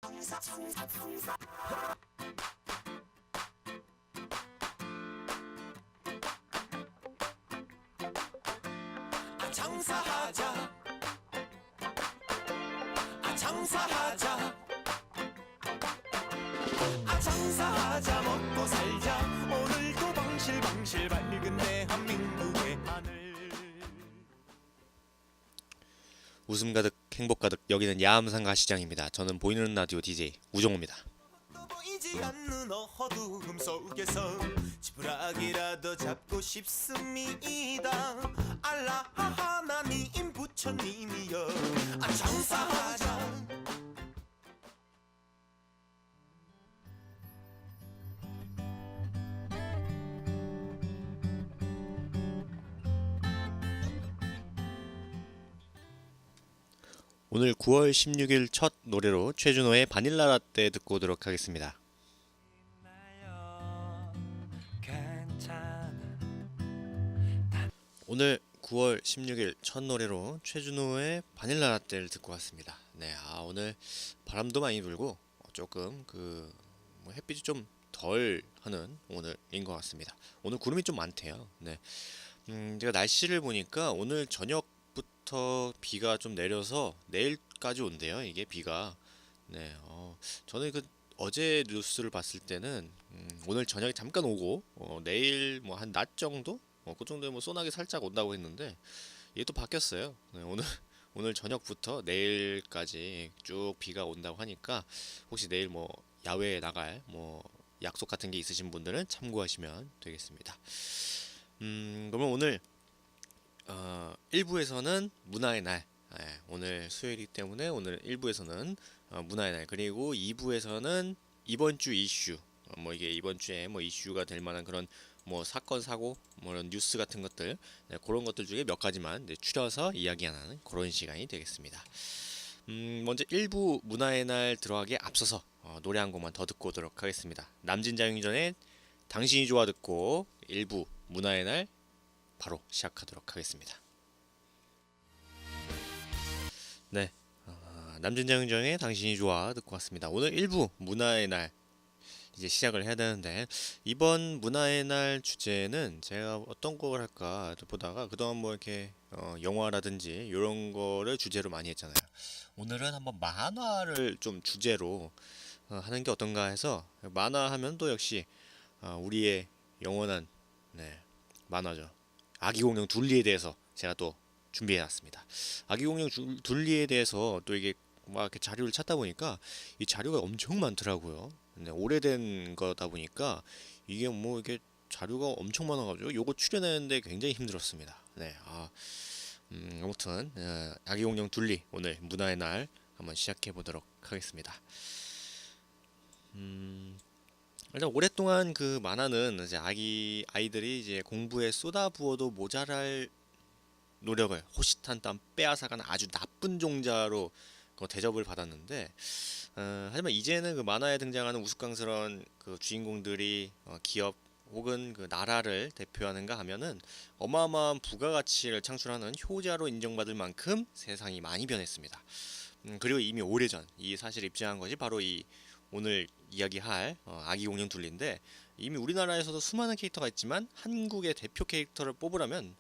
장사하자, 장사하자, 장사하자, 먹고 살자. 오늘도 방실방실 밝은 대한민국의 하늘. 웃음 가득 행복 가득 여기는 야암산 가시장입니다. 저는 보이는 라디오 DJ 우정우입니다. 보이지 않는 어두움 속에서 지푸라기라도 잡고 싶습니다. 알라 하나님 부처님이여, 장사하자. 오늘 9월 16일 첫 노래로 최준호의 바닐라 라떼 듣고 오도록 하겠습니다. 오늘 9월 16일 첫 노래로 최준호의 바닐라 라떼를 듣고 왔습니다. 네, 오늘 바람도 많이 불고 조금 햇빛이 좀 덜 하는 오늘인 것 같습니다. 오늘 구름이 좀 많대요. 네, 제가 날씨를 보니까 오늘 저녁부터 비가 좀 내려서 내일까지 온대요. 이게 비가. 네, 저는 어제 뉴스를 봤을 때는 오늘 저녁에 잠깐 오고 내일 뭐 한 낮 정도? 그 정도에 뭐 소나기 살짝 온다고 했는데 이게 또 바뀌었어요. 네, 오늘 저녁부터 내일까지 쭉 비가 온다고 하니까 혹시 내일 뭐 야외에 나갈 뭐 약속 같은 게 있으신 분들은 참고하시면 되겠습니다. 그러면 오늘 1부에서는 문화의 날, 오늘 수요일이기 때문에 오늘 1부에서는 문화의 날, 그리고 2부에서는 이번 주 이슈, 뭐 이게 이번 주에 뭐 이슈가 될 만한 그런 뭐 사건 사고 뭐 이런 뉴스 같은 것들, 그런 것들 중에 몇 가지만 추려서 이야기하는 그런 시간이 되겠습니다. 먼저 1부 문화의 날 들어가기에 앞서서 노래 한 곡만 더 듣고 오도록 하겠습니다. 남진자유전의 당신이 좋아 듣고 1부 문화의 날 바로 시작하도록 하겠습니다. 네, 남진자유전의 당신이 좋아 듣고 왔습니다. 오늘 1부 문화의 날 이제 시작을 해야 되는데, 이번 문화의 날 주제는 제가 어떤 걸 할까 보다가 그동안 뭐 이렇게 영화라든지 이런 거를 주제로 많이 했잖아요. 오늘은 한번 만화를 좀 주제로 하는 게 어떤가 해서, 만화 하면 또 역시 우리의 영원한 만화죠. 아기공룡 둘리에 대해서 제가 또 준비해놨습니다. 아기공룡 둘리에 대해서 또 이게 막 이렇게 자료를 찾다 보니까 이 자료가 엄청 많더라고요. 네, 오래된 거다 보니까 이게 뭐 이게 자료가 엄청 많아가지고 요거 추려내는데 굉장히 힘들었습니다. 네, 아무튼 아기공룡 둘리 오늘 문화의 날 한번 시작해 보도록 하겠습니다. 일단 오랫동안 그 만화는 이제 아이들이 이제 공부에 쏟아부어도 모자랄 노력을 호시탄 땀 빼앗아가는 아주 나쁜 종자로 대접을 받았는데, 하지만 이제는 그 만화에 등장하는 우스꽝스러운 그 주인공들이 기업 혹은 그 나라를 대표하는가 하면은 어마어마한 부가가치를 창출하는 효자로 인정받을 만큼 세상이 많이 변했습니다. 그리고 이미 오래전 이 사실을 입증한 것이 바로 이 오늘 이야기할 아기공룡 둘리인데, 이미 우리나라에서도 수많은 캐릭터가 있지만 한국의 대표 캐릭터를 뽑으라면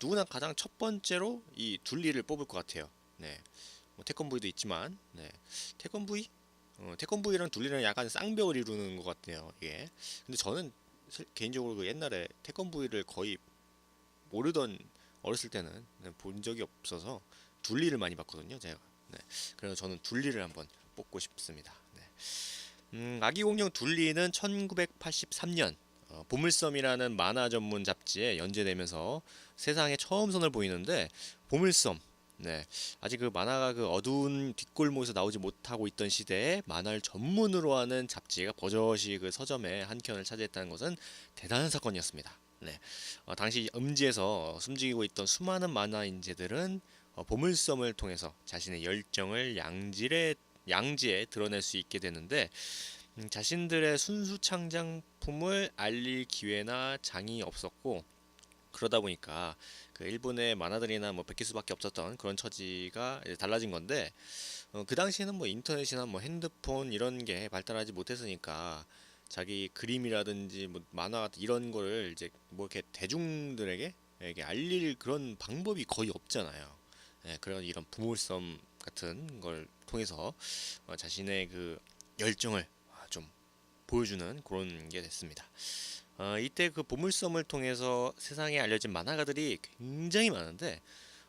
누구나 가장 첫 번째로 이 둘리를 뽑을 것 같아요. 네, 뭐 태권브이도 있지만, 태권브이랑 둘리랑 약간 쌍벽을 이루는 것 같네요. 이게. 근데 저는 개인적으로 그 옛날에 태권브이를 거의 모르던, 어렸을 때는 본 적이 없어서 둘리를 많이 봤거든요, 제가. 네, 그래서 저는 둘리를 한번 뽑고 싶습니다. 네. 아기공룡 둘리는 1983년 보물섬이라는 만화 전문 잡지에 연재되면서 세상에 처음 선을 보이는데, 보물섬, 네, 아직 그 만화가 그 어두운 뒷골목에서 나오지 못하고 있던 시대에 만화를 전문으로 하는 잡지가 버젓이 그 서점에 한 켠을 차지했다는 것은 대단한 사건이었습니다. 네, 당시 음지에서 숨지고 있던 수많은 만화 인재들은 보물섬을 통해서 자신의 열정을 양지에 드러낼 수 있게 되는데, 자신들의 순수 창작품을 알릴 기회나 장이 없었고, 그러다 보니까 그 일본의 만화들이나 뭐 베끼수밖에 없었던 그런 처지가 이제 달라진 건데, 그 당시에는 뭐 인터넷이나 뭐 핸드폰 이런 게 발달하지 못했으니까 자기 그림이라든지 뭐 만화 이런 거를 이제 뭐 이렇게 대중들에게 이게 알릴 그런 방법이 거의 없잖아요. 예, 그런 이런 부물섬 같은 걸 통해서 자신의 그 열정을 좀 보여주는 그런 게 됐습니다. 이때 그 보물섬을 통해서 세상에 알려진 만화가들이 굉장히 많은데,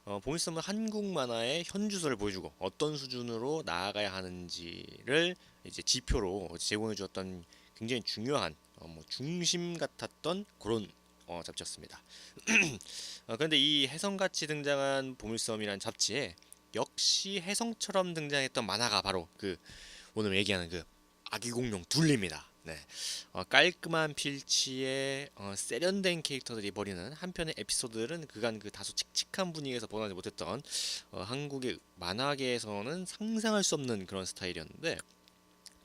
보물섬은 한국 만화의 현주소를 보여주고 어떤 수준으로 나아가야 하는지를 이제 지표로 제공해 주었던 굉장히 중요한 뭐 중심 같았던 그런 잡지였습니다. 그런데 이 혜성같이 등장한 보물섬이라는 잡지에 역시 혜성처럼 등장했던 만화가 바로 그 오늘 얘기하는 그 아기 공룡 둘리입니다. 네. 깔끔한 필치에 세련된 캐릭터들이 벌이는 한편의 에피소드들은 그간 그 다소 칙칙한 분위기에서 벗어나지 못했던 한국의 만화계에서는 상상할 수 없는 그런 스타일이었는데,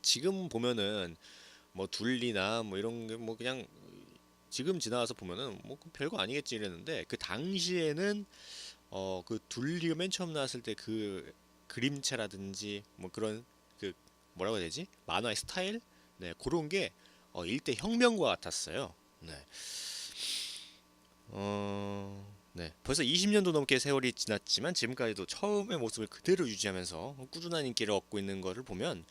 지금 보면은 뭐 둘리나 뭐 이런 게 뭐 그냥 지금 지나와서 보면은 뭐 별거 아니겠지 이랬는데, 그 당시에는 그 둘리가 맨 처음 나왔을 때 그 그림체라든지 뭐 그런 그 뭐라고 해야 되지? 만화의 스타일? 네, 그런 게 일대 혁명과 같았어요. 네. 네. 벌써 20년도 넘게 세월이 지났지만 지금까지도 처음의 모습을 그대로 유지하면서 꾸준한 인기를 얻고 있는 것을 보면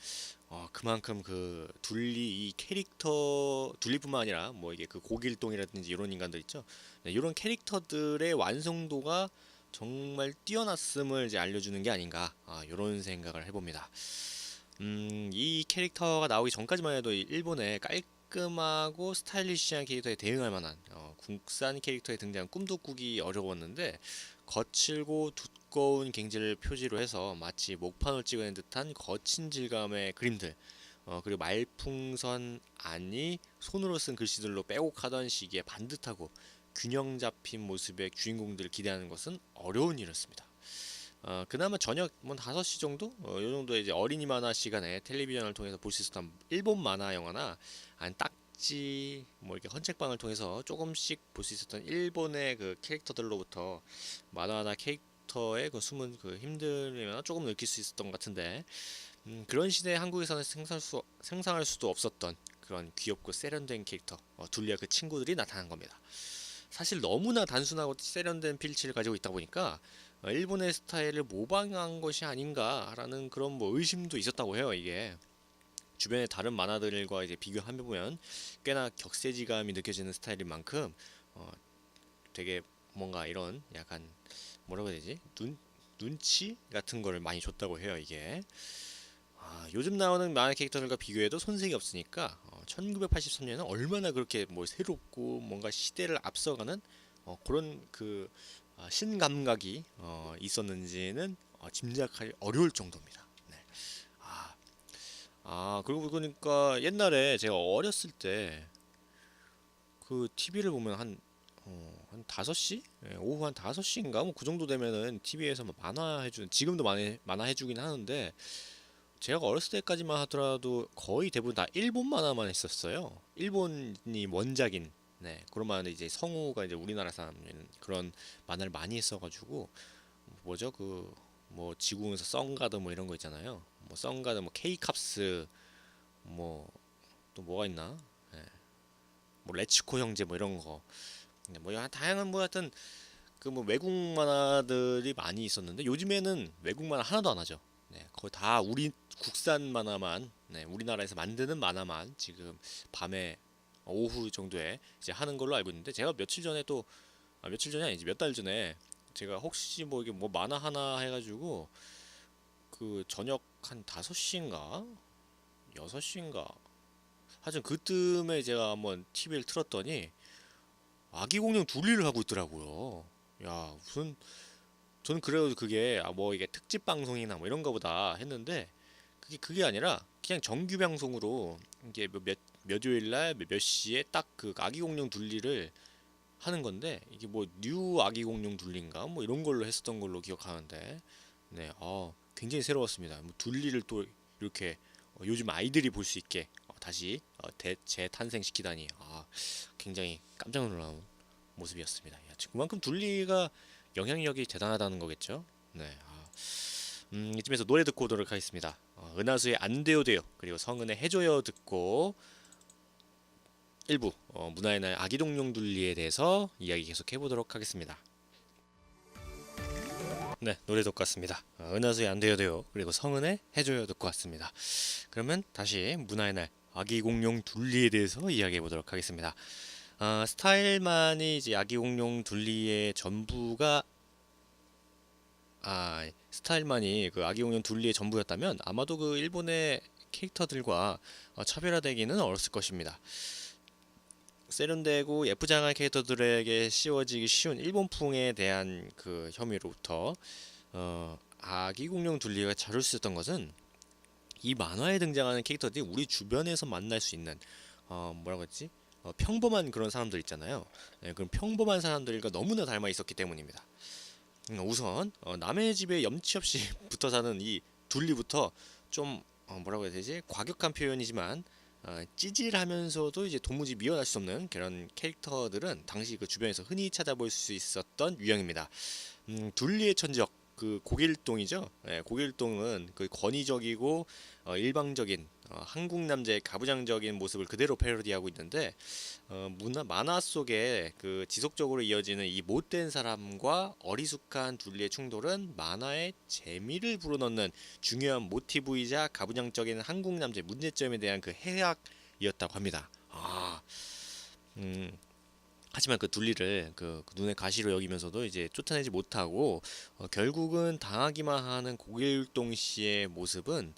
그만큼 그 둘리 이 캐릭터 둘리뿐만 아니라 뭐 이게 그 고길동이라든지 이런 인간들 있죠. 네, 이런 캐릭터들의 완성도가 정말 뛰어났음을 이제 알려주는 게 아닌가, 이런 생각을 해봅니다. 이 캐릭터가 나오기 전까지만 해도 이 일본의 깔끔하고 스타일리시한 캐릭터에 대응할 만한 국산 캐릭터에 등장한 꿈도 꾸기 어려웠는데, 거칠고 두꺼운 갱지를 표지로 해서 마치 목판을 찍어낸 듯한 거친 질감의 그림들, 그리고 말풍선 안이 손으로 쓴 글씨들로 빼곡하던 시기에 반듯하고 균형 잡힌 모습의 주인공들을 기대하는 것은 어려운 일이었습니다. 그나마 저녁 뭐 5시 정도? 요 정도의 이제 어린이 만화 시간에 텔레비전을 통해서 볼 수 있었던 일본 만화 영화나 아니 딱지 뭐 이렇게 헌책방을 통해서 조금씩 볼 수 있었던 일본의 그 캐릭터들로부터 만화나 캐릭터의 그 숨은 그 힘듦이나 조금 느낄 수 있었던 것 같은데, 그런 시대에 한국에서는 상상할 수도 없었던 그런 귀엽고 세련된 캐릭터 둘리와 그 친구들이 나타난 겁니다. 사실 너무나 단순하고 세련된 필치를 가지고 있다 보니까 일본의 스타일을 모방한 것이 아닌가라는 그런 뭐 의심도 있었다고 해요. 이게 주변의 다른 만화들과 이제 비교해 보면 꽤나 격세지감이 느껴지는 스타일인 만큼 되게 뭔가 이런 약간 뭐라고 해야 되지? 눈치 같은 거를 많이 줬다고 해요. 이게 요즘 나오는 만화 캐릭터들과 비교해도 손색이 없으니까 1983년에는 얼마나 그렇게 뭐 새롭고 뭔가 시대를 앞서가는 그런 그 신감각이 있었는지는 짐작하기 어려울 정도입니다. 네. 아, 그리고 보니까 옛날에 제가 어렸을 때 그 TV를 보면 한 5시? 예, 오후 한 5시인가? 뭐 그 정도 되면은 TV에서 뭐 만화 해주는, 지금도 만화 해주긴 하는데, 제가 어렸을 때까지만 하더라도 거의 대부분 다 일본 만화만 했었어요. 일본이 원작인, 네, 그런 만화인데 이제 성우가 이제 우리나라 사람인 그런 만화를 많이 했어가지고, 뭐죠 그 뭐 지구에서 썬가드 뭐 이런 거 있잖아요. 뭐 썬가드 뭐 케이캅스 뭐 또 뭐가 있나? 네, 뭐 레츠코 형제 뭐 이런 거, 네, 뭐 다양한 뭐 하여튼 그 뭐 외국 만화들이 많이 있었는데 요즘에는 외국 만화 하나도 안 하죠. 네, 거의 다 우리 국산 만화만, 네, 우리나라에서 만드는 만화만 지금 밤에 오후 정도에 이제 하는 걸로 알고 있는데, 제가 며칠 전에 또 며칠 전이 아니지 몇 달 전에 제가 혹시 뭐 이게 뭐 만화 하나 해가지고 그 저녁 한 5시인가 6시인가 하여튼 그쯤에 제가 한번 TV를 틀었더니 아기 공룡 둘리를 하고 있더라고요. 야, 무슨, 저는 그래도 그게 뭐 이게 특집 방송이나 뭐 이런 거보다 했는데, 그게 아니라 그냥 정규 방송으로 이게 몇 요일 날 몇 시에 딱 그 아기 공룡 둘리를 하는 건데, 이게 뭐 뉴 아기 공룡 둘리인가 뭐 이런 걸로 했었던 걸로 기억하는데, 네, 굉장히 새로웠습니다. 뭐 둘리를 또 이렇게 요즘 아이들이 볼 수 있게 다시 재탄생시키다니 굉장히 깜짝 놀라운 모습이었습니다. 야, 그만큼 둘리가 영향력이 대단하다는 거겠죠. 네. 이쯤에서 노래 듣고 오도록 하겠습니다. 은하수의 안 돼요 돼요, 그리고 성은의 해줘요 듣고 일부 문화의 날 아기동용 둘리에 대해서 이야기 계속 해보도록 하겠습니다. 네, 노래 듣고 왔습니다. 은하수의 안 돼요 돼요, 그리고 성은의 해줘요 듣고 왔습니다. 그러면 다시 문화의 날 아기공룡 둘리에 대해서 이야기해 보도록 하겠습니다. 스타일만이 이제 아기공룡 둘리의 전부가 스타일만이 그 아기공룡 둘리의 전부였다면 아마도 그 일본의 캐릭터들과 차별화되기는 어렸을 것입니다. 세련되고 예쁘장한 캐릭터들에게 씌워지기 쉬운 일본풍에 대한 그 혐의로부터 아기공룡 둘리가 자료를 쓰였던 것은 이 만화에 등장하는 캐릭터들이 우리 주변에서 만날 수 있는 뭐라고 했지? 평범한 그런 사람들 있잖아요. 네, 그런 평범한 사람들과 너무나 닮아 있었기 때문입니다. 우선 남의 집에 염치 없이 붙어 사는 이 둘리부터 좀 뭐라고 해야 되지? 과격한 표현이지만 찌질하면서도 이제 도무지 미워할 수 없는 그런 캐릭터들은 당시 그 주변에서 흔히 찾아볼 수 있었던 유형입니다. 둘리의 천적 그 고길동이죠. 네, 고길동은 그 권위적이고 일방적인 한국 남자의 가부장적인 모습을 그대로 패러디하고 있는데 만화 속에 그 지속적으로 이어지는 이 못된 사람과 어리숙한 둘리의 충돌은 만화의 재미를 불어넣는 중요한 모티브이자 가부장적인 한국 남자의 문제점에 대한 그 해악이었다고 합니다. 하지만 그 둘리를 그 눈의 가시로 여기면서도 이제 쫓아내지 못하고 결국은 당하기만 하는 고길동 씨의 모습은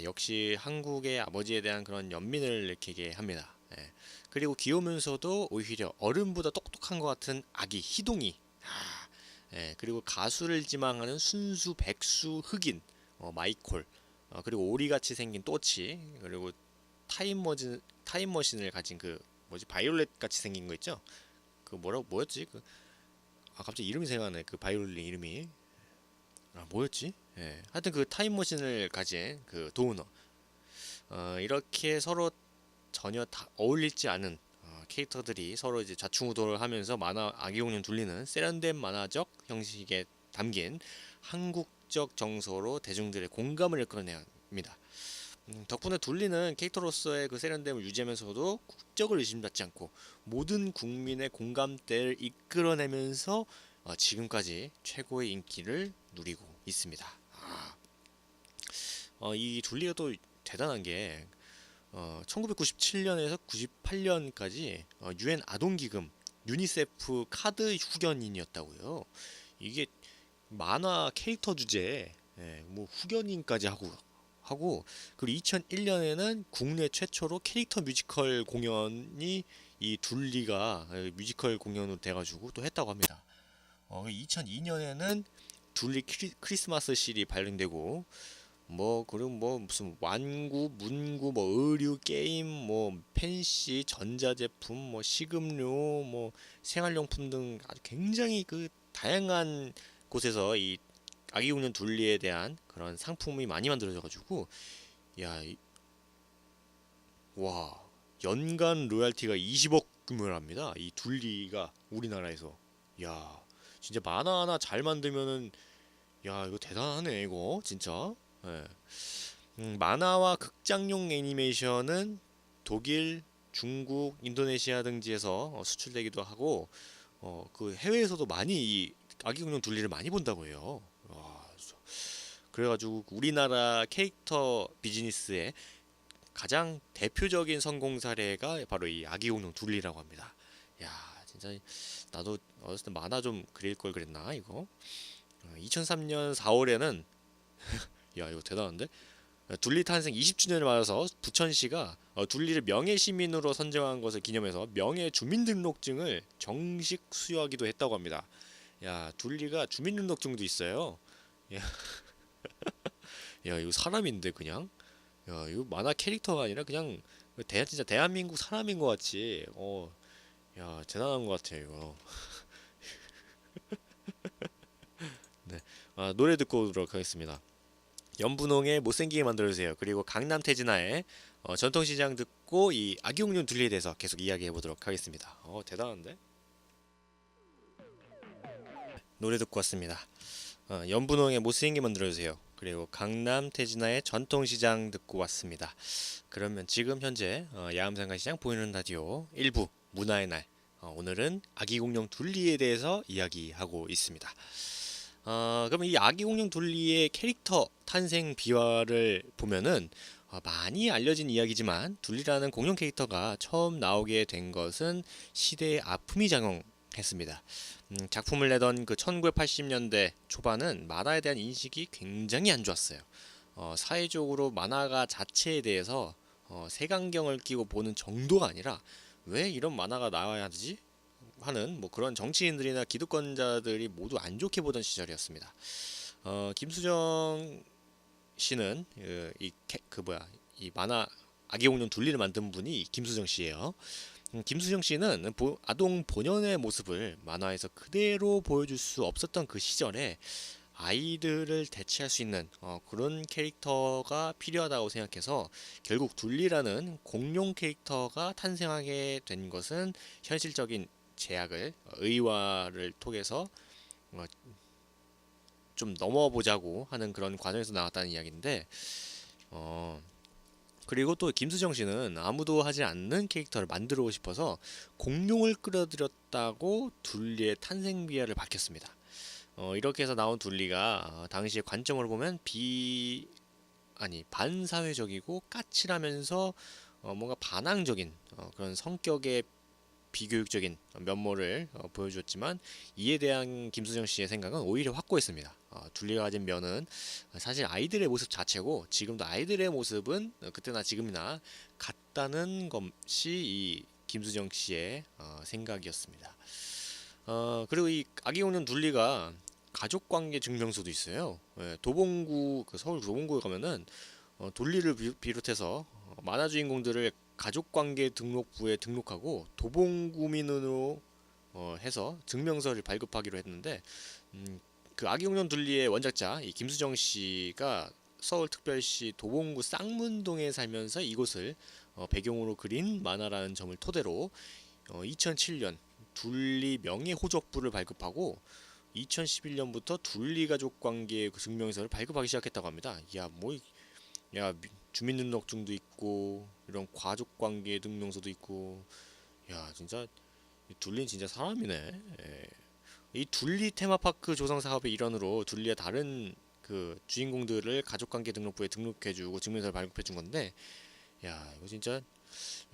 역시 한국의 아버지에 대한 그런 연민을 느끼게 합니다. 예. 그리고 귀여우면서도 오히려 어른보다 똑똑한 것 같은 아기 희동이, 예. 그리고 가수를 지망하는 순수 백수 흑인 마이콜, 그리고 오리같이 생긴 또치, 그리고 타임머신을 가진 그 뭐지 바이올렛 같이 생긴 거 있죠? 그 뭐였지? 갑자기 이름이 생각나네. 그 바이올린 이름이 뭐였지? 예. 하여튼 그 타임머신을 가진 그 도우너. 이렇게 서로 전혀 다 어울리지 않은 캐릭터들이 서로 이제 좌충우돌을 하면서 만화 아기공룡 둘리는 세련된 만화적 형식에 담긴 한국적 정서로 대중들의 공감을 이끌어냅니다. 덕분에 둘리는 캐릭터로서의 그 세련됨을 유지하면서도 국적을 의심받지 않고 모든 국민의 공감대를 이끌어내면서 지금까지 최고의 인기를 누리고 있습니다. 이 둘리가 또 대단한 게 1997년에서 98년까지 UN 아동기금 유니세프 카드 후견인이었다고요. 이게 만화 캐릭터 주제에 뭐 후견인까지 하고 그리고 2001년에는 국내 최초로 캐릭터 뮤지컬 공연이 이 둘리가 뮤지컬 공연으로 돼가지고 또 했다고 합니다. 2002년에는 둘리 크리스마스 실이 발행되고 그리고 무슨 완구, 문구, 의류, 게임, 펜시, 전자제품, 식음료, 생활용품 등 아주 굉장히 그 다양한 곳에서 이 아기공룡 둘리에 대한 그런 상품이 많이 만들어져가지고 와 연간 로얄티가 20억 규모를 합니다. 이 둘리가 우리나라에서 진짜 만화 하나 잘 만들면은 이거 대단하네 이거 진짜. 예. 만화와 극장용 애니메이션은 독일, 중국, 인도네시아 등지에서 수출되기도 하고 그 해외에서도 많이 이 아기공룡 둘리를 많이 본다고 해요. 그래가지고 우리나라 캐릭터 비즈니스의 가장 대표적인 성공 사례가 바로 이 아기공룡 둘리라고 합니다. 진짜 나도 어렸을 때 만화 좀 그릴 걸 그랬나 이거. 2003년 4월에는 이거 대단한데? 둘리 탄생 20주년을 맞아서 부천시가 둘리를 명예 시민으로 선정한 것을 기념해서 명예 주민등록증을 정식 수여하기도 했다고 합니다. 둘리가 주민등록증도 있어요. 이거 사람인데 그냥. 이거 만화 캐릭터가 아니라 그냥 진짜 대한민국 사람인 것 같이. 대단한 것 같아요 이거. 네, 노래 듣고 오도록 하겠습니다. 연분홍의 못생기게 만들어주세요. 그리고 강남 태진아의 전통시장 듣고 이 아기용룡 둘리에 대해서 계속 이야기해 보도록 하겠습니다. 대단한데? 노래 듣고 왔습니다. 연분홍의 못생기게 만들어주세요. 그리고 강남 태진아의 전통시장 듣고 왔습니다. 그러면 지금 현재 야암상가시장 보이는 라디오 1부 문화의 날, 오늘은 아기공룡 둘리에 대해서 이야기하고 있습니다. 그럼 이 아기공룡 둘리의 캐릭터 탄생 비화를 보면은 많이 알려진 이야기지만 둘리라는 공룡 캐릭터가 처음 나오게 된 것은 시대의 아픔이 작용했습니다. 작품을 내던 그 1980년대 초반은 만화에 대한 인식이 굉장히 안 좋았어요. 사회적으로 만화가 자체에 대해서 색안경을 끼고 보는 정도가 아니라 왜 이런 만화가 나와야 하지? 하는 뭐 그런 정치인들이나 기득권자들이 모두 안 좋게 보던 시절이었습니다. 김수정 씨는 이 만화 아기공룡 둘리를 만든 분이 김수정 씨예요. 김수정 씨는 아동 본연의 모습을 만화에서 그대로 보여줄 수 없었던 그 시절에 아이들을 대체할 수 있는 그런 캐릭터가 필요하다고 생각해서 결국 둘리라는 공룡 캐릭터가 탄생하게 된 것은 현실적인 제약을 의화를 통해서 좀 넘어보자고 하는 그런 과정에서 나왔다는 이야기인데 그리고 또 김수정 씨는 아무도 하지 않는 캐릭터를 만들고 싶어서 공룡을 끌어들였다고 둘리의 탄생 비하를 밝혔습니다. 이렇게 해서 나온 둘리가 당시의 관점으로 보면 반사회적이고 까칠하면서 뭔가 반항적인 그런 성격의 비교육적인 면모를 보여주었지만 이에 대한 김수정 씨의 생각은 오히려 확고했습니다. 둘리가 가진 면은 사실 아이들의 모습 자체고 지금도 아이들의 모습은 그때나 지금이나 같다는 것이 이 김수정 씨의 생각이었습니다. 그리고 이 아기공룡 둘리가 가족관계 증명서도 있어요. 도봉구 서울 도봉구에 가면은 둘리를 비롯해서 만화 주인공들을 가족관계 등록부에 등록하고 도봉구민으로 해서 증명서를 발급하기로 했는데 그 아기공룡 둘리의 원작자 이 김수정 씨가 서울특별시 도봉구 쌍문동에 살면서 이곳을 배경으로 그린 만화라는 점을 토대로 2007년 둘리 명예호적부를 발급하고 2011년부터 둘리 가족관계 증명서를 발급하기 시작했다고 합니다. 주민등록증도 있고 이런 가족관계 증명서도 있고 진짜 둘리는 진짜 사람이네. 이 둘리 테마파크 조성 사업의 일환으로 둘리와 다른 그 주인공들을 가족관계 등록부에 등록해주고 증명서를 발급해준 건데 이거 진짜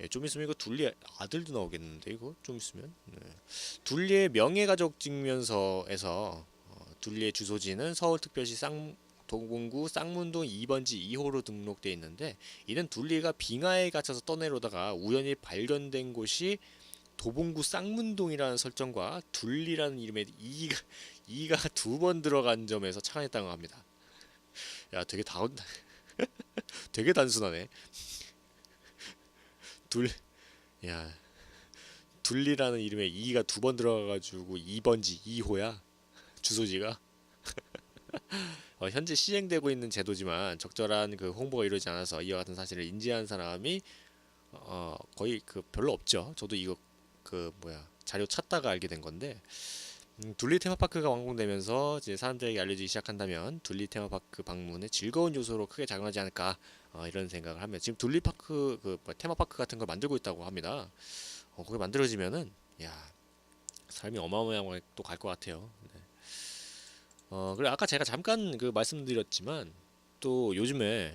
좀 있으면 이거 둘리 아들도 나오겠는데 이거 좀 있으면 둘리의 명예가족 증명서에서 둘리의 주소지는 서울특별시 도봉구 쌍문동 2번지 2호로 등록되어 있는데 이는 둘리가 빙하에 갇혀서 떠내려다가 우연히 발견된 곳이 도봉구 쌍문동이라는 설정과 둘리라는 이름에 이가 두 번 들어간 점에서 착안했다고 합니다. 되게 단순하네. 야 둘리라는 이름에 이가 두 번 들어가가지고 2번지 2호야 주소지가. 현재 시행되고 있는 제도지만 적절한 그 홍보가 이루어지지 않아서 이와 같은 사실을 인지한 사람이 거의 별로 없죠. 저도 이거 자료 찾다가 알게 된 건데 둘리 테마파크가 완공되면서 이제 사람들에게 알려지기 시작한다면 둘리 테마파크 방문의 즐거운 요소로 크게 작용하지 않을까 이런 생각을 하며 지금 둘리 파크 테마파크 같은 걸 만들고 있다고 합니다. 그게 만들어지면은 삶이 어마어마하게 또 갈 것 같아요. 네. 그리고 아까 제가 잠깐 말씀드렸지만 또 요즘에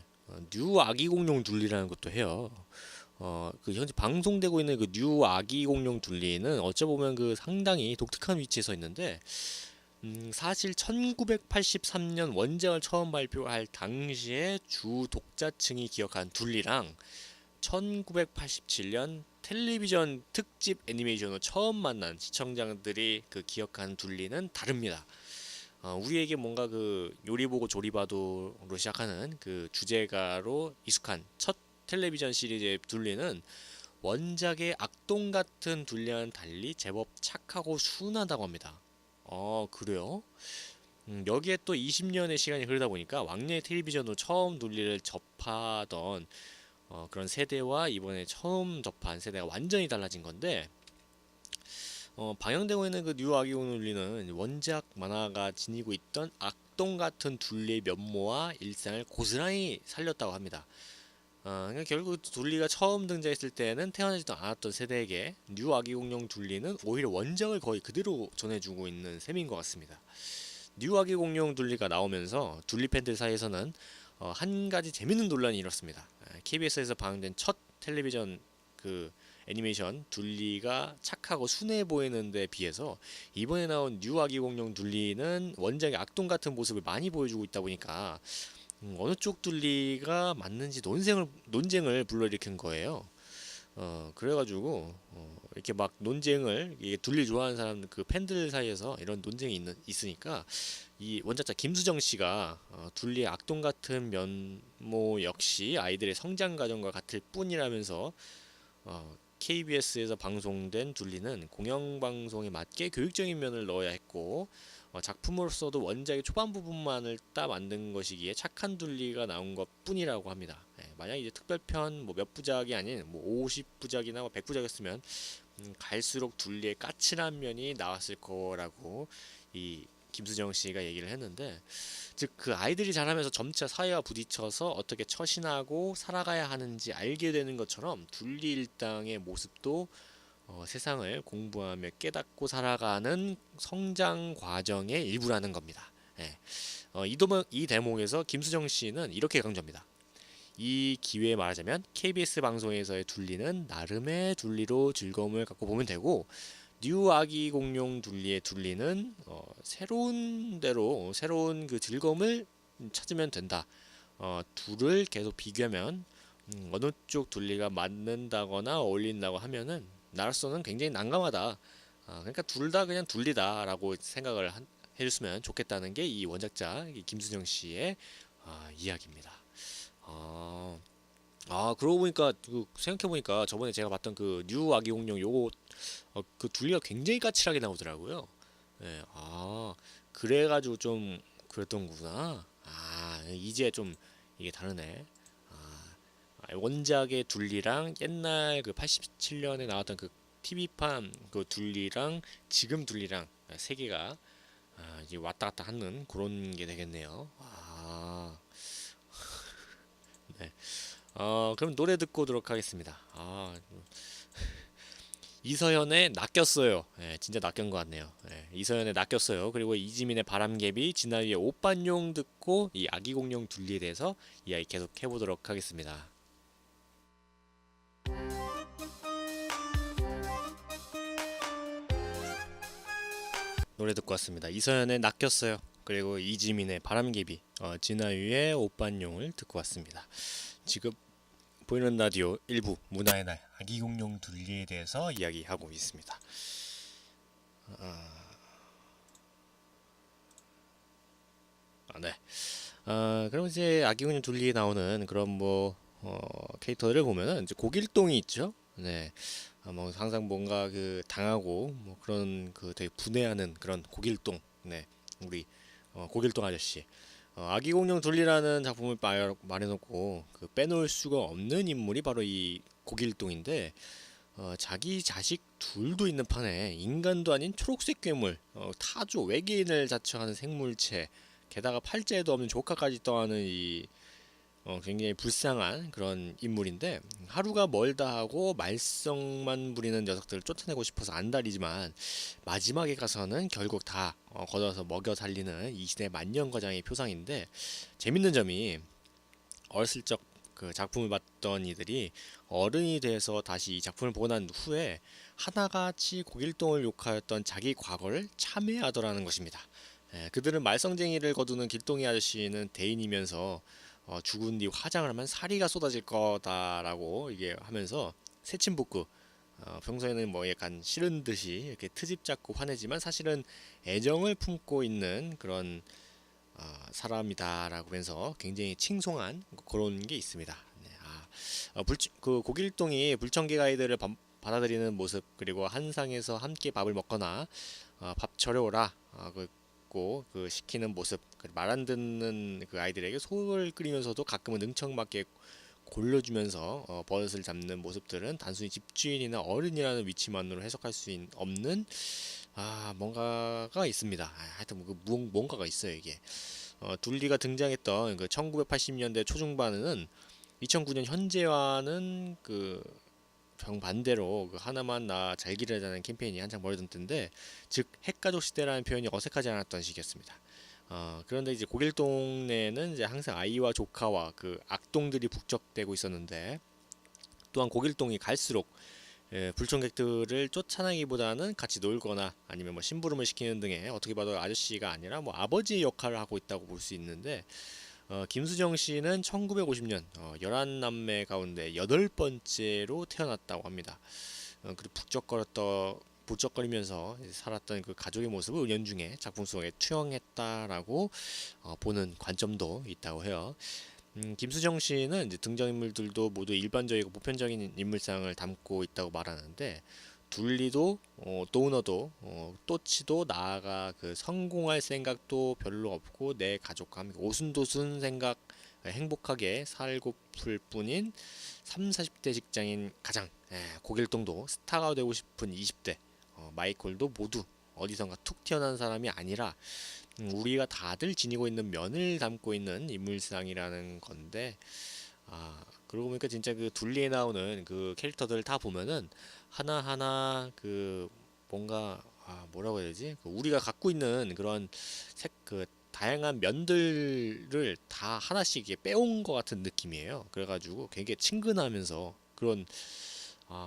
뉴 아기공룡 둘리라는 것도 해요. 현재 방송되고 있는 뉴 아기공룡 둘리는 어쩌보면 상당히 독특한 위치에 서 있는데 사실 1983년 원작을 처음 발표할 당시에 주 독자층이 기억한 둘리랑 1987년 텔레비전 특집 애니메이션으로 처음 만난 시청자들이 기억한 둘리는 다릅니다. 우리에게 뭔가 요리보고 조리바도로 시작하는 주제가로 익숙한 첫 텔레비전 시리즈의 둘리는 원작의 악동 같은 둘리와는 달리 제법 착하고 순하다고 합니다. 그래요? 여기에 또 20년의 시간이 흐르다 보니까 왕년의 텔레비전으로 처음 둘리를 접하던 그런 세대와 이번에 처음 접한 세대가 완전히 달라진 건데 방영되고 있는 그 뉴 아기용룰리는 원작 만화가 지니고 있던 악동 같은 둘리의 면모와 일상을 고스란히 살렸다고 합니다. 그러니까 결국 둘리가 처음 등장했을 때는 태어나지도 않았던 세대에게 뉴 아기공룡 둘리는 오히려 원작을 거의 그대로 전해주고 있는 셈인 것 같습니다. 뉴 아기공룡 둘리가 나오면서 둘리 팬들 사이에서는 한 가지 재밌는 논란이 일었습니다. KBS에서 방영된 첫 텔레비전 그 애니메이션 둘리가 착하고 순해 보이는 데 비해서 이번에 나온 뉴 아기공룡 둘리는 원작의 악동 같은 모습을 많이 보여주고 있다 보니까 어느 쪽 둘리가 맞는지 논쟁을 불러일으킨 거예요. 그래가지고 이렇게 막 논쟁을 이게 둘리 좋아하는 사람 그 팬들 사이에서 이런 논쟁이 있으니까 이 원작자 김수정 씨가 둘리의 악동 같은 면모 역시 아이들의 성장 과정과 같을 뿐이라면서 KBS에서 방송된 둘리는 공영방송에 맞게 교육적인 면을 넣어야 했고 작품으로서도 원작의 초반 부분만을 따 만든 것이기에 착한 둘리가 나온 것 뿐이라고 합니다. 만약 이제 특별편 뭐 몇 부작이 아닌 뭐 50부작이나 뭐 100부작이었으면 갈수록 둘리의 까칠한 면이 나왔을 거라고 이 김수정 씨가 얘기를 했는데, 즉 그 아이들이 자라면서 점차 사회와 부딪혀서 어떻게 처신하고 살아가야 하는지 알게 되는 것처럼 둘리 일당의 모습도 세상을 공부하며 깨닫고 살아가는 성장 과정의 일부라는 겁니다. 예. 이 대목에서 김수정 씨는 이렇게 강조합니다. 이 기회에 말하자면 KBS 방송에서의 둘리는 나름의 둘리로 즐거움을 갖고 보면 되고, 뉴 아기 공룡 둘리의 둘리는 새로운 대로 새로운 그 즐거움을 찾으면 된다. 둘을 계속 비교하면 어느 쪽 둘리가 맞는다거나 어울린다고 하면은 나로서는 굉장히 난감하다. 그러니까 둘 다 그냥 둘리다라고 생각을 해줬으면 좋겠다는 게 이 원작자 김수정 씨의 이야기입니다. 그러고 보니까 생각해 보니까 저번에 제가 봤던 그 뉴 아기 공룡 요거 그 둘리가 굉장히 까칠하게 나오더라고요. 예, 그래가지고 좀 그랬던구나. 이제 좀 이게 다르네. 원작의 둘리랑 옛날 그 87년에 나왔던 그 TV판 그 둘리랑 지금 둘리랑 세 개가 이제 왔다 갔다 하는 그런 게 되겠네요. 네. 그럼 노래 듣고 오도록 하겠습니다. 이서연의 낚였어요. 예, 진짜 낚인 것 같네요. 예, 이서연의 낚였어요. 그리고 이지민의 바람개비, 진아위의 오빤용 듣고 이 아기공룡 둘리에 대해서 이야기 계속 해보도록 하겠습니다. 노래 듣고 왔습니다. 이서연의 낚였어요. 그리고 이지민의 바람개비, 진아위의 오빤용을 듣고 왔습니다. 지금 보이는 라디오 1부 문화의 날 아기공룡 둘리에 대해서 이야기하고 있습니다. 네. 그럼 이제 아기공룡 둘리에 나오는 그런 뭐 캐릭터를 보면은 이제 고길동이 있죠. 네. 뭐 항상 뭔가 그 당하고 뭐 그런 그 되게 분해하는 그런 고길동. 네. 우리 고길동 아저씨. 아기공룡 둘리라는 작품을 말해놓고 그 빼놓을 수가 없는 인물이 바로 이 고길동인데, 자기 자식 둘도 있는 판에 인간도 아닌 초록색 괴물, 타조 외계인을 자처하는 생물체, 게다가 팔자에도 없는 조카까지 떠하는 이 굉장히 불쌍한 그런 인물인데, 하루가 멀다 하고 말썽만 부리는 녀석들을 쫓아내고 싶어서 안달이지만 마지막에 가서는 결국 다 걷어서 먹여 살리는 이 시대 만년과장의 표상인데, 재밌는 점이 어렸을 적 그 작품을 봤던 이들이 어른이 돼서 다시 이 작품을 보고 난 후에 하나같이 고길동을 욕하였던 자기 과거를 참회하더라는 것입니다. 그들은 말썽쟁이를 거두는 길동이 아저씨는 대인이면서 죽은 뒤 화장을 하면 사리가 쏟아질 거다라고 이게 하면서 새침북구, 평소에는 뭐 약간 싫은 듯이 이렇게 트집 잡고 화내지만 사실은 애정을 품고 있는 그런 사람이다라고 해서 굉장히 칭송한 그런 게 있습니다. 네, 그 고길동이 불청객 아이들을 받아들이는 모습, 그리고 한상에서 함께 밥을 먹거나 밥 차려오라 그 시키는 모습, 말 안 듣는 그 아이들에게 속을 끓이면서도 가끔은 능청맞게 골려주면서 버릇을 잡는 모습들은 단순히 집주인이나 어른이라는 위치만으로 해석할 수 없는 뭔가가 있습니다. 하여튼 뭔가가 있어요 이게. 둘리가 등장했던 그 1980년대 초중반에는 2009년 현재와는 그 정반대로 그 하나만 나 잘 기르자는 캠페인이 한창 벌어졌던 때인데, 즉 핵가족 시대라는 표현이 어색하지 않았던 시기였습니다. 그런데 이제 고길동네는 이제 항상 아이와 조카와 그 악동들이 북적대고 있었는데, 또한 고길동이 갈수록 불청객들을 쫓아내기보다는 같이 놀거나 아니면 뭐 심부름을 시키는 등의 어떻게 봐도 아저씨가 아니라 뭐 아버지의 역할을 하고 있다고 볼 수 있는데, 김수정 씨는 1950년 11남매 가운데 8번째로 태어났다고 합니다. 그리고 북적거리면서 살았던 그 가족의 모습을 은연중에 작품 속에 투영했다라고 보는 관점도 있다고 해요. 김수정 씨는 이제 등장인물들도 모두 일반적이고 보편적인 인물상을 담고 있다고 말하는데, 둘리도 도우너도 또치도 나아가 그 성공할 생각도 별로 없고 내 가족과 함께 오순도순 생각 행복하게 살고플 뿐인 30, 40대 직장인 가장 고길동도 스타가 되고 싶은 20대 마이콜도 모두 어디선가 툭 튀어나온 사람이 아니라 우리가 다들 지니고 있는 면을 담고 있는 인물상이라는 건데, 그러고 보니까 진짜 그 둘리에 나오는 그 캐릭터들 다 보면은 하나하나 그 뭔가 뭐라고 해야 되지? 그 우리가 갖고 있는 그런 그 다양한 면들을 다 하나씩 이렇게 빼온 것 같은 느낌이에요. 그래가지고 굉장히 친근하면서 그런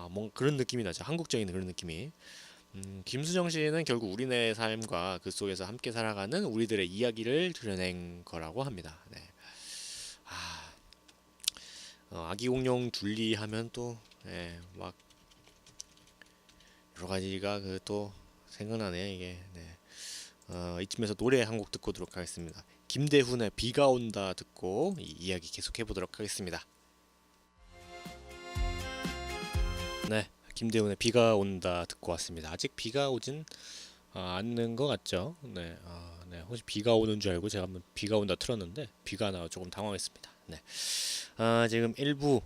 뭔가 그런 느낌이 나죠. 한국적인 그런 느낌이. 김수정 씨는 결국 우리네 삶과 그 속에서 함께 살아가는 우리들의 이야기를 그려낸 거라고 합니다. 네. 아기 공룡 둘리 하면 또 막 여러 가지가 그 또 생각나네요 이게. 네. 이쯤에서 노래 한 곡 듣고 오도록 하겠습니다. 김대훈의 비가 온다 듣고 이 이야기 계속 해보도록 하겠습니다. 네, 김대훈의 비가 온다 듣고 왔습니다. 아직 비가 오진 않는 것 같죠? 네, 네. 혹시 비가 오는 줄 알고 제가 한번 비가 온다 틀었는데 비가 나와 조금 당황했습니다. 네, 지금 일부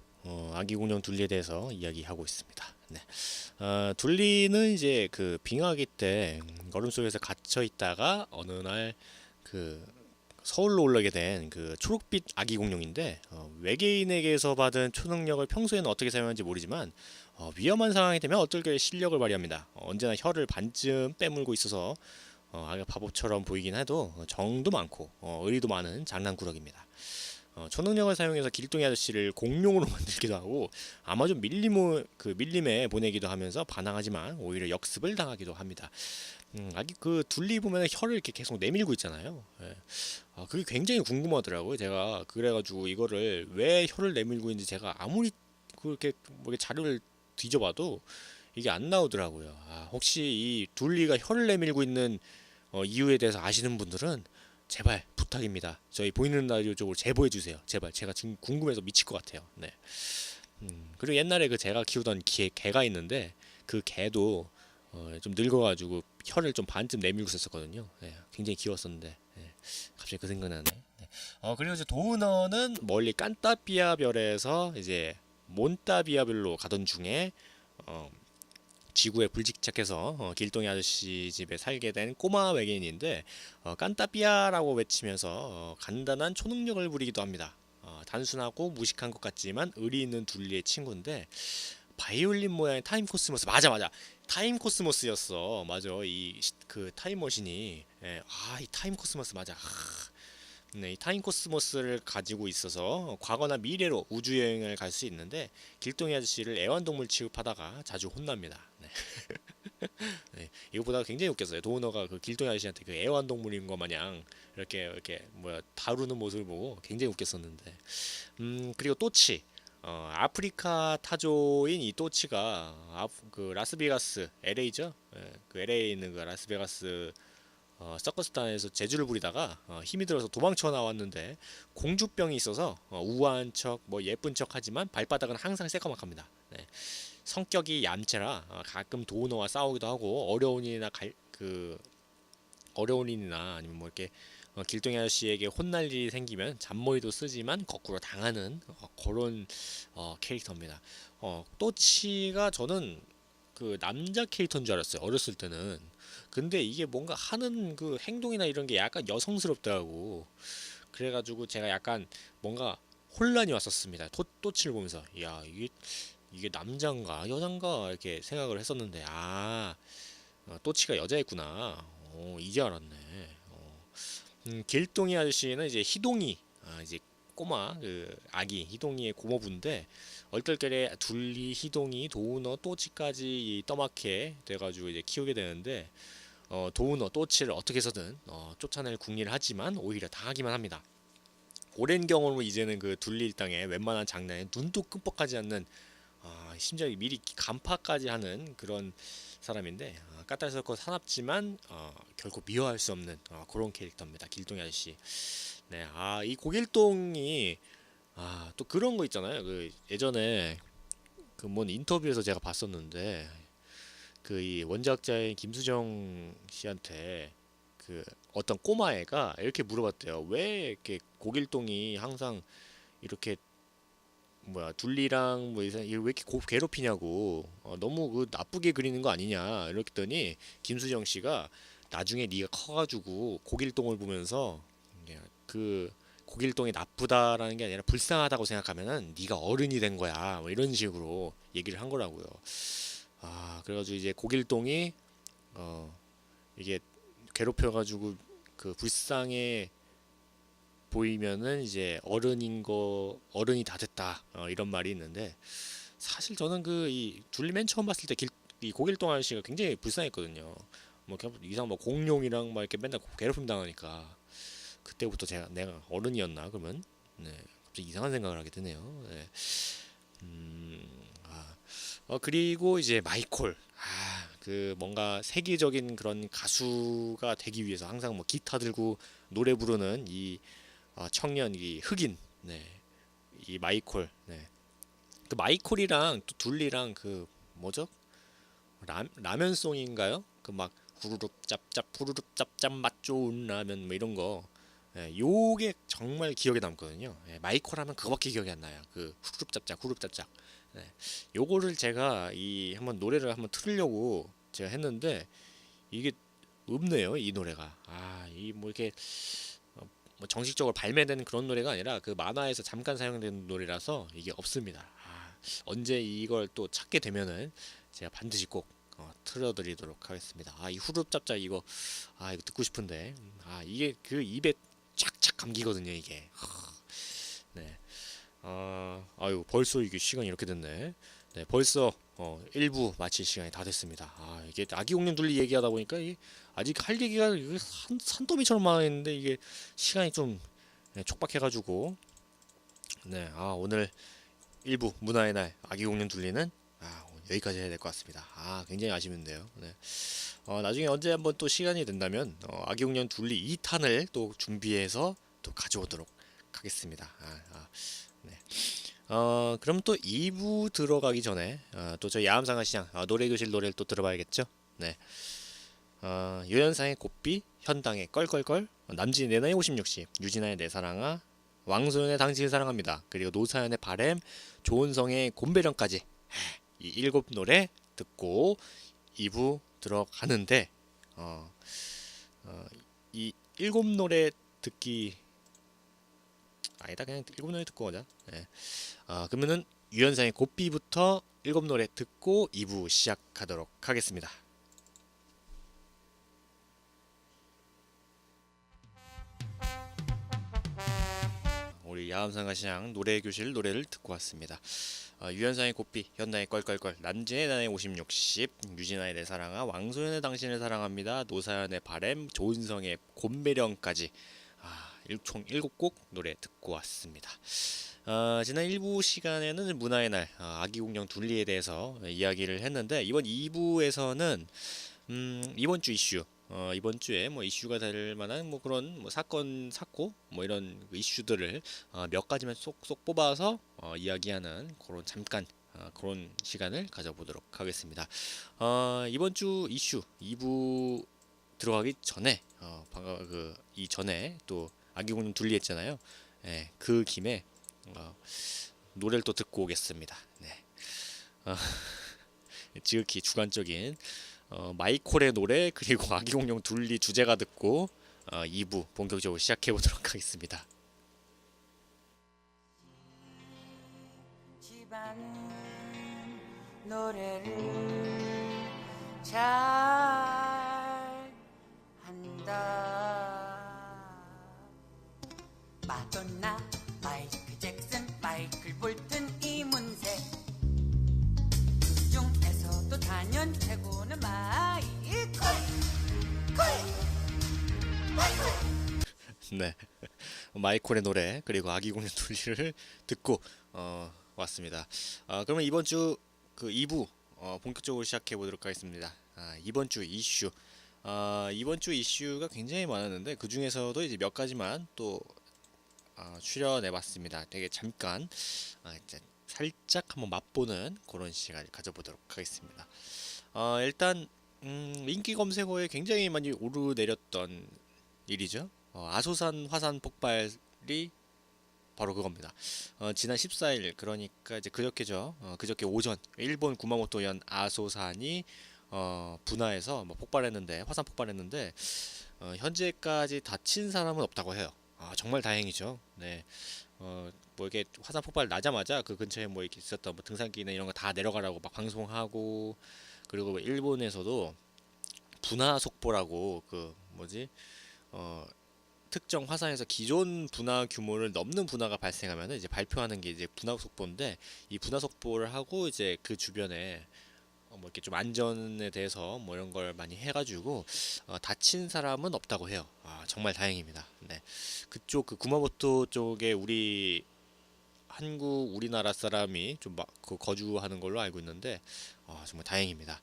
아기 공룡 둘리에 대해서 이야기하고 있습니다. 네, 둘리는 이제 그 빙하기 때 얼음 속에서 갇혀 있다가 어느 날 그 서울로 올라오게 된 그 초록빛 아기 공룡인데, 외계인에게서 받은 초능력을 평소에는 어떻게 사용하는지 모르지만 위험한 상황이 되면 어떨 실력을 발휘합니다. 언제나 혀를 반쯤 빼물고 있어서 아가 바보처럼 보이긴 해도 정도 많고 의리도 많은 장난꾸러기입니다. 초능력을 사용해서 길동이 아저씨를 공룡으로 만들기도 하고 아마존 밀림에 보내기도 하면서 반항하지만 오히려 역습을 당하기도 합니다. 아기 그 둘리 보면 혀를 이렇게 계속 내밀고 있잖아요. 예. 그게 굉장히 궁금하더라고요. 제가 그래가지고 이거를 왜 혀를 내밀고 있는지 제가 아무리 그렇게 뭐 자료를 뒤져봐도 이게 안 나오더라고요. 혹시 이 둘리가 혀를 내밀고 있는 이유에 대해서 아시는 분들은 제발 부탁입니다. 저희 보이는 라디오 쪽으로 제보해 주세요. 제발. 제가 지금 궁금해서 미칠 것 같아요. 네. 그리고 옛날에 그 제가 키우던 개가 있는데 그 개도 좀 늙어가지고 혀를 좀 반쯤 내밀고 있었거든요. 네, 굉장히 귀여웠었는데 갑자기 그 생각나네. 네. 그리고 이제 도우너는 멀리 깐따비아 별에서 이제 몬따비아 별로 가던 중에 지구에 불직착해서 길동이 아저씨 집에 살게 된 꼬마 외계인인데, 깐따비아라고 외치면서 간단한 초능력을 부리기도 합니다. 단순하고 무식한 것 같지만 의리 있는 둘리의 친구인데, 바이올린 모양의 타임 코스모스, 맞아 타임 코스모스였어. 맞아, 이 그 타임머신이. 이 타임 코스모스 맞아. 네, 이 타임 코스모스를 가지고 있어서 과거나 미래로 우주 여행을 갈 수 있는데, 길동이 아저씨를 애완동물 취급하다가 자주 혼납니다. 네. 네, 이거 보다가 굉장히 웃겼어요. 도우너가 그 길동이 아저씨한테 그 애완동물인 것 마냥 이렇게 뭐야 다루는 모습을 보고 굉장히 웃겼었는데, 그리고 또치. 아프리카 타조인 이 또치가 그 라스베가스 LA죠. 그 LA에 있는 그 라스베가스 서커스단에서 재주를 부리다가 힘이 들어서 도망쳐 나왔는데, 공주병이 있어서 우아한 척, 뭐 예쁜 척 하지만 발바닥은 항상 새까맣합니다. 네. 성격이 얌체라 가끔 도우너와 싸우기도 하고 어려운 일이나 아니면 뭐 이렇게 길동이 아저씨에게 혼날 일이 생기면 잔머리도 쓰지만 거꾸로 당하는 그런 캐릭터입니다. 또치가 저는 그 남자 캐릭터인 줄 알았어요, 어렸을 때는. 근데 이게 뭔가 하는 그 행동이나 이런 게 약간 여성스럽더라고. 그래가지고 제가 약간 뭔가 혼란이 왔었습니다. 또치를 보면서 야, 이게 남잔가 여잔가 이렇게 생각을 했었는데, 또치가 여자였구나. 이제 알았네. 길동이 아저씨는 이제 희동이, 이제 꼬마 그 아기 희동이의 고모부인데, 얼떨결에 둘리, 희동이, 도우너, 또치까지 이 떠맡게 돼가지고 이제 키우게 되는데, 도우너, 또치를 어떻게 해서든 쫓아낼 궁리를 하지만 오히려 당하기만 합니다. 오랜 경험으로 이제는 그 둘리 일당의 웬만한 장난에 눈도 끔뻑하지 않는, 심지어 미리 간파까지 하는 그런 사람인데, 까탈스럽고 사납지만 결코 미워할 수 없는 그런 캐릭터입니다. 길동이 아저씨. 네, 이 고길동이 또 그런 거 있잖아요. 그 예전에 그 뭔 인터뷰에서 제가 봤었는데, 그 이 원작자인 김수정 씨한테 그 어떤 꼬마애가 이렇게 물어봤대요. 왜 이렇게 고길동이 항상 이렇게 뭐야 둘리랑 뭐 이상 왜 이렇게 괴롭히냐고, 너무 그 나쁘게 그리는 거 아니냐 이랬더니, 김수정 씨가 나중에 네가 커가지고 고길동을 보면서 그 고길동이 나쁘다라는 게 아니라 불쌍하다고 생각하면은 네가 어른이 된 거야, 뭐 이런 식으로 얘기를 한 거라고요. 그래가지고 이제 고길동이 이게 괴롭혀가지고 그 불쌍해 보이면은 이제 어른이 다 됐다, 이런 말이 있는데, 사실 저는 그 이 둘리 맨 처음 봤을 때 이 고길동 아저씨가 굉장히 불쌍했거든요. 뭐 이상 뭐 공룡이랑 막 이렇게 맨날 괴롭힘 당하니까, 그때부터 내가 어른이었나 그러면. 네, 갑자기 이상한 생각을 하게 되네요. 네. 그리고 이제 마이콜. 그 뭔가 세계적인 그런 가수가 되기 위해서 항상 뭐 기타 들고 노래 부르는 이 청년, 이 흑인. 네. 이 마이콜. 네. 그 마이콜이랑 또 둘리랑 그 뭐죠? 라면송인가요? 그 막 후루룩 짭짭 후루룩 짭짭 맛 좋은 라면 뭐 이런 거. 요게 정말 기억에 남거든요. 마이콜 하면 그거밖에 기억이 안 나요. 그 후루룩 짭짭 후루룩 짭짭. 요거를 제가 이 한번 노래를 한번 틀으려고 제가 했는데, 이게 없네요, 이 노래가. 이 뭐 이렇게 뭐 정식적으로 발매된 그런 노래가 아니라 그 만화에서 잠깐 사용된 노래라서 이게 없습니다. 언제 이걸 또 찾게 되면은 제가 반드시 꼭 틀어드리도록 하겠습니다. 이 후루룩 짭짭 이거 이거 듣고 싶은데, 이게 그 입에 착착 감기거든요, 이게. 네. 아유, 벌써 이게 시간이 이렇게 됐네. 네, 벌써 1부 마칠 시간이 다 됐습니다. 이게 아기 공룡 둘리 얘기하다 보니까 이게 아직 할 얘기가 산더미처럼 많아 있는데, 이게 시간이 좀 촉박해가지고, 네, 오늘 1부 문화의 날 아기 공룡 둘리는 여기까지 해야 될 것 같습니다. 굉장히 아쉬운데요. 네. 나중에 언제 한번 또 시간이 된다면 아기 공룡 둘리 2탄을 또 준비해서 또 가져오도록 하겠습니다. 네. 그럼 또 2부 들어가기 전에 또 저희 야암상하 시장 노래교실 노래를 또 들어봐야겠죠? 네. 유연상의 곱비, 현당의 껄껄껄, 남진의 내 나이 56시, 유진아의 내 사랑아, 왕소연의 당신을 사랑합니다. 그리고 노사연의 바램, 조은성의 곰배령까지 이 7노래 듣고 2부 들어가는데, 이 7노래 듣기 아니다, 그냥 7노래 듣고 가자. 네. 그러면은 유연상의 곱비부터 7노래 듣고 2부 시작하도록 하겠습니다. 우리 야암상가시장 노래교실 노래를 듣고 왔습니다. 유연상의 곱비, 현나의 껄껄껄, 남진의 나의 5060, 유진아의 내 사랑아, 왕소연의 당신을 사랑합니다, 노사연의 바램, 조은성의 곰배령까지 총 7곡 노래 듣고 왔습니다. 지난 1부 시간에는 문화의 날 아기 공룡 둘리에 대해서 이야기를 했는데, 이번 2부에서는 이번 주 이슈, 이번 주에 뭐 이슈가 될 만한 뭐 그런 뭐 사고 뭐 이런 이슈들을 몇 가지만 쏙쏙 뽑아서 이야기하는 그런 잠깐 그런 시간을 가져보도록 하겠습니다. 이번 주 이슈 2부 들어가기 전에 방금 이 전에 또 아기공룡 둘리 했잖아요. 예, 그 김에 노래를 또 듣고 오겠습니다. 네. 어, 지극히 주관적인 마이콜의 노래 그리고 아기공룡 둘리 주제가 듣고 2부 본격적으로 시작해 보도록 하겠습니다. 집안은 노래를 잘 한다. 마돈나, 마이클 잭슨, 마이클 볼튼, 이문세 그 중에서도 단연 최고는 마이콜. 네. 마이콜의 노래 그리고 아기공룡 둘리를 듣고 왔습니다. 그러면 이번 주 그 2부 본격적으로 시작해 보도록 하겠습니다. 이번 주 이슈. 이번 주 이슈가 굉장히 많았는데 그 중에서도 이제 몇 가지만 또 추려내 봤습니다. 되게 잠깐 이제 살짝 한번 맛보는 그런 시간을 가져보도록 하겠습니다. 일단 인기 검색어에 굉장히 많이 오르내렸던 일이죠. 아소산 화산 폭발이 바로 그겁니다. 지난 14일 그러니까 이제 그저께죠. 그저께 오전 일본 구마모토현 아소산이 분화해서 뭐 폭발했는데 화산 폭발했는데 현재까지 다친 사람은 없다고 해요. 정말 다행이죠. 네. 뭐 이게 화산 폭발 나자마자 그 근처에 뭐 이렇게 있었던 뭐 등산기나 이런 거 다 내려가라고 막 방송하고 그리고 뭐 일본에서도 분화 속보라고 그 뭐지 특정 화산에서 기존 분화 규모를 넘는 분화가 발생하면 이제 발표하는 게 이제 분화 속보인데 이 분화 속보를 하고 이제 그 주변에 뭐 이렇게 좀 안전에 대해서 뭐 이런 걸 많이 해가지고 다친 사람은 없다고 해요. 정말 다행입니다. 네, 그쪽 그 구마모토 쪽에 우리나라 사람이 좀 막 그 거주하는 걸로 알고 있는데 정말 다행입니다.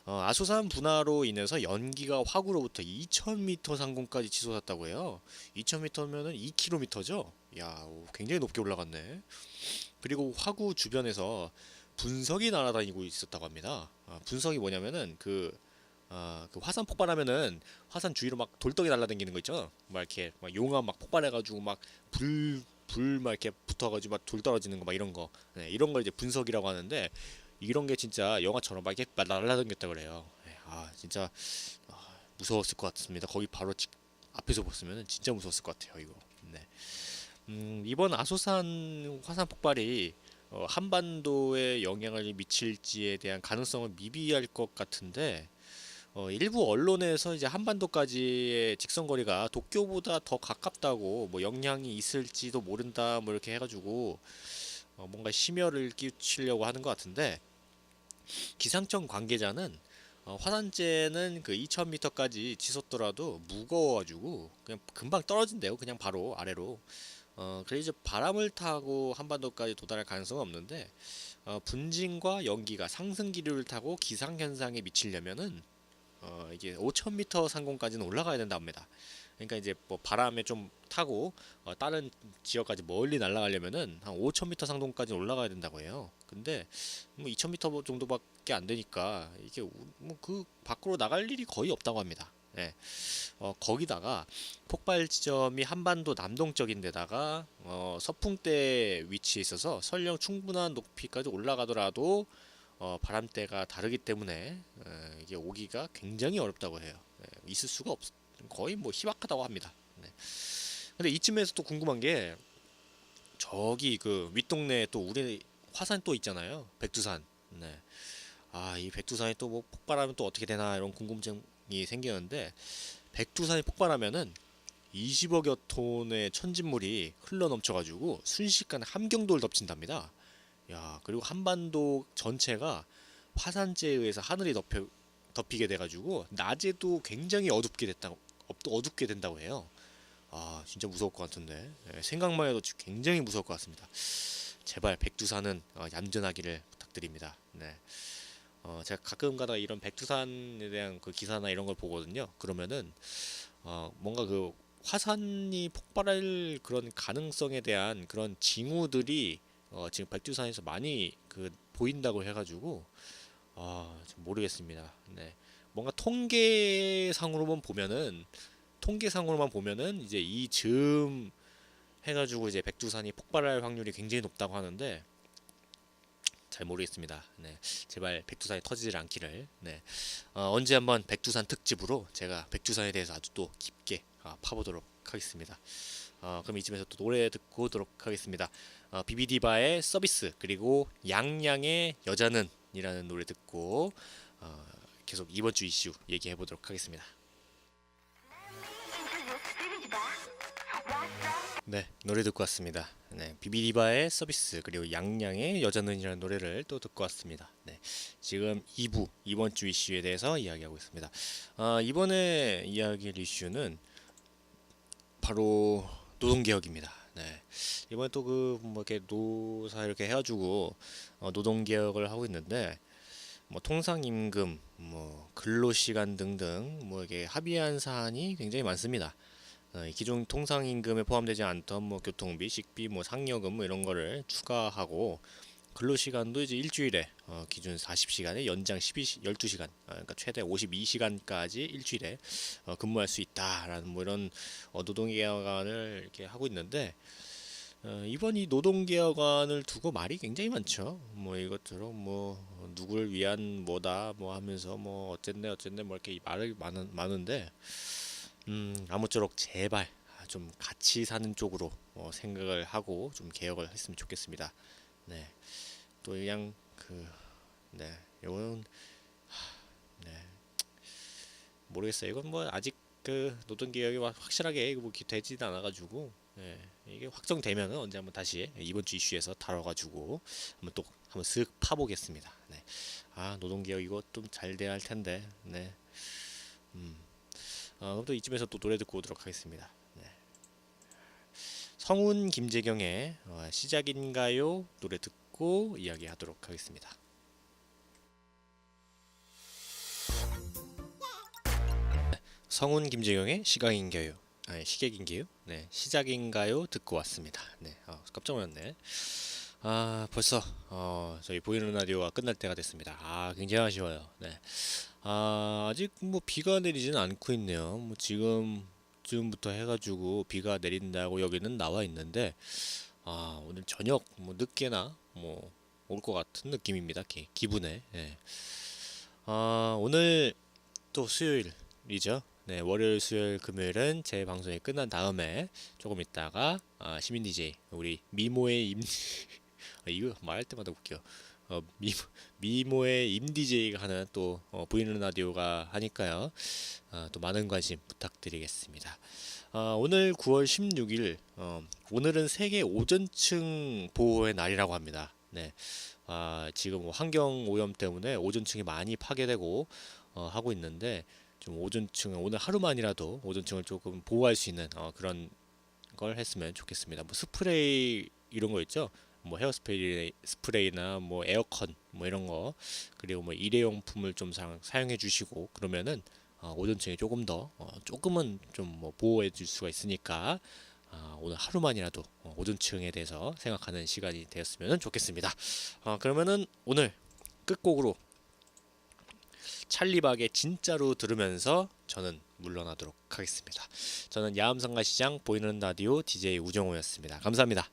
아소산 분화로 인해서 연기가 화구로부터 2000m 상공까지 치솟았다고 해요. 2000m면은 2km죠. 야, 굉장히 높게 올라갔네. 그리고 화구 주변에서 분석이 날아다니고 있었다고 합니다. 분석이 뭐냐면은 그 화산 폭발하면은 화산 주위로 막 돌덩이 날아다니는 거 있죠. 막 이렇게 막 용암 막 폭발해가지고 막 불 막 이렇게 붙어가지고 막 돌 떨어지는 거 막 이런 거, 네, 이런 걸 이제 분석이라고 하는데 이런 게 진짜 영화처럼 막 이렇게 날아다녔다 그래요. 네, 진짜 무서웠을 것 같습니다. 거기 바로 앞에서 봤으면 진짜 무서웠을 것 같아요 이거. 네. 이번 아소산 화산 폭발이 한반도에 영향을 미칠지에 대한 가능성은 미비할 것 같은데 일부 언론에서 이제 한반도까지의 직선거리가 도쿄보다 더 가깝다고 뭐 영향이 있을지도 모른다 뭐 이렇게 해가지고 뭔가 심혈을 끼치려고 하는 것 같은데 기상청 관계자는 화산재는 그 2000m까지 치솟더라도 무거워가지고 그냥 금방 떨어진대요. 그냥 바로 아래로. 그래서 이제 바람을 타고 한반도까지 도달할 가능성은 없는데 분진과 연기가 상승 기류를 타고 기상 현상에 미치려면은 이게 5000m 상공까지는 올라가야 된다 합니다. 그러니까 이제 뭐 바람에 좀 타고 다른 지역까지 멀리 날아가려면은 한 5000m 상공까지 올라가야 된다고 해요. 근데 뭐 2000m 정도밖에 안 되니까 이게 뭐 그 밖으로 나갈 일이 거의 없다고 합니다. 예. 거기다가 폭발 지점이 한반도 남동적인 데다가 서풍대 위치에 있어서 설령 충분한 높이까지 올라가더라도 바람대가 다르기 때문에 이게 오기가 굉장히 어렵다고 해요. 있을 수가 거의 뭐 희박하다고 합니다. 네. 근데 이쯤에서 또 궁금한 게 저기 그 윗동네에 또 우리 화산 또 있잖아요. 백두산. 네. 이 백두산이 또 뭐 폭발하면 또 어떻게 되나 이런 궁금증이 생기는데 백두산이 폭발하면은 20억여 톤의 천진물이 흘러 넘쳐가지고 순식간에 함경도를 덮친답니다. 야, 그리고 한반도 전체가 화산재에 의해서 하늘이 덮이게 돼가지고 낮에도 굉장히 어둡게 된다고 해요. 진짜 무서울 것 같은데 생각만 해도 굉장히 무서울 것 같습니다. 제발 백두산은 얌전하기를 부탁드립니다. 네. 제가 가끔가다 이런 백두산에 대한 그 기사나 이런 걸 보거든요. 그러면은 뭔가 그 화산이 폭발할 그런 가능성에 대한 그런 징후들이 지금 백두산에서 많이 그 보인다고 해가지고 좀 모르겠습니다. 네. 뭔가 통계상으로만 보면은 이제 이 즈음 해가지고 이제 백두산이 폭발할 확률이 굉장히 높다고 하는데 잘 모르겠습니다. 네, 제발 백두산이 터지질 않기를. 네, 언제 한번 백두산 특집으로 제가 백두산에 대해서 아주 또 깊게 파보도록 하겠습니다. 그럼 이쯤에서 또 노래 듣고 오도록 하겠습니다. 비비디바의 서비스 그리고 양양의 여자는 이라는 노래 듣고 계속 이번 주 이슈 얘기해 보도록 하겠습니다. 네, 노래 듣고 왔습니다. 네, 비비디바의 서비스 그리고 양양의 여자는이라는 노래를 또 듣고 왔습니다. 네, 지금 2부 이번 주 이슈에 대해서 이야기하고 있습니다. 이번에 이야기할 이슈는 바로 노동개혁입니다. 네, 이번에 또 그 뭐 이렇게 노사 이렇게 해가지고 노동개혁을 하고 있는데 뭐 통상임금, 뭐 근로시간 등등 뭐 이게 합의한 사안이 굉장히 많습니다. 기존 통상임금에 포함되지 않던 뭐 교통비, 식비, 뭐 상여금 뭐 이런 거를 추가하고 근로시간도 이제 일주일에 기준 40시간에 연장 12시간, 그러니까 최대 52시간까지 일주일에 근무할 수 있다라는 뭐 이런 노동개혁안을 이렇게 하고 있는데 이번 이 노동개혁안을 두고 말이 굉장히 많죠. 뭐 이것처럼 뭐 누구를 위한 뭐다 뭐 하면서 뭐 어쨌네 뭐 이렇게 말이 많은데 아무쪼록 제발 좀 같이 사는 쪽으로 생각을 하고 좀 개혁을 했으면 좋겠습니다. 네, 또 그냥 네, 이건 네, 모르겠어요. 이건 뭐 아직 그 노동 개혁이 확실하게 뭐 되지는 않아가지고 네, 이게 확정되면은 언제 한번 다시 이번 주 이슈에서 다뤄가지고 한번 쓱 파보겠습니다. 네, 노동 개혁 이거 좀 잘 돼야 할 텐데. 네, 그럼 또 이쯤에서 또 노래 듣고 오도록 하겠습니다. 네. 성운 김재경의 시작인가요? 노래 듣고 이야기하도록 하겠습니다. 성운 김재경의 시작인가요? 네, 시작인가요? 듣고 왔습니다. 네, 깜짝 놀랐네. 벌써 저희 보이는 라디오가 끝날 때가 됐습니다. 굉장히 아쉬워요. 네. 아직 뭐 비가 내리지는 않고 있네요. 뭐 지금부터 해가지고 비가 내린다고 여기는 나와 있는데 오늘 저녁 뭐 늦게나 뭐 올 것 같은 느낌입니다. 기분에. 네. 오늘 또 수요일이죠. 네, 월요일, 수요일, 금요일은 제 방송이 끝난 다음에 조금 있다가 시민 DJ 우리 미모의 이거 말할 때마다 웃겨. 미모의 임 DJ가 하는 또 보이는 라디오가 하니까요. 또 많은 관심 부탁드리겠습니다. 오늘 9월 16일 오늘은 세계 오존층 보호의 날이라고 합니다. 네. 지금 환경 오염 때문에 오존층이 많이 파괴되고 하고 있는데 좀 오늘 하루만이라도 오존층을 조금 보호할 수 있는 그런 걸 했으면 좋겠습니다. 뭐 스프레이 이런 거 있죠? 뭐 스프레이나 뭐 에어컨 뭐 이런 거 그리고 뭐 일회용품을 좀 사용해 주시고 그러면은 오존층이 조금은 좀 뭐 보호해 줄 수가 있으니까 오늘 하루만이라도 오존층에 대해서 생각하는 시간이 되었으면 좋겠습니다. 그러면은 오늘 끝곡으로 찰리박의 진짜로 들으면서 저는 물러나도록 하겠습니다. 저는 야암상가시장 보이는 라디오 DJ 우정호였습니다. 감사합니다.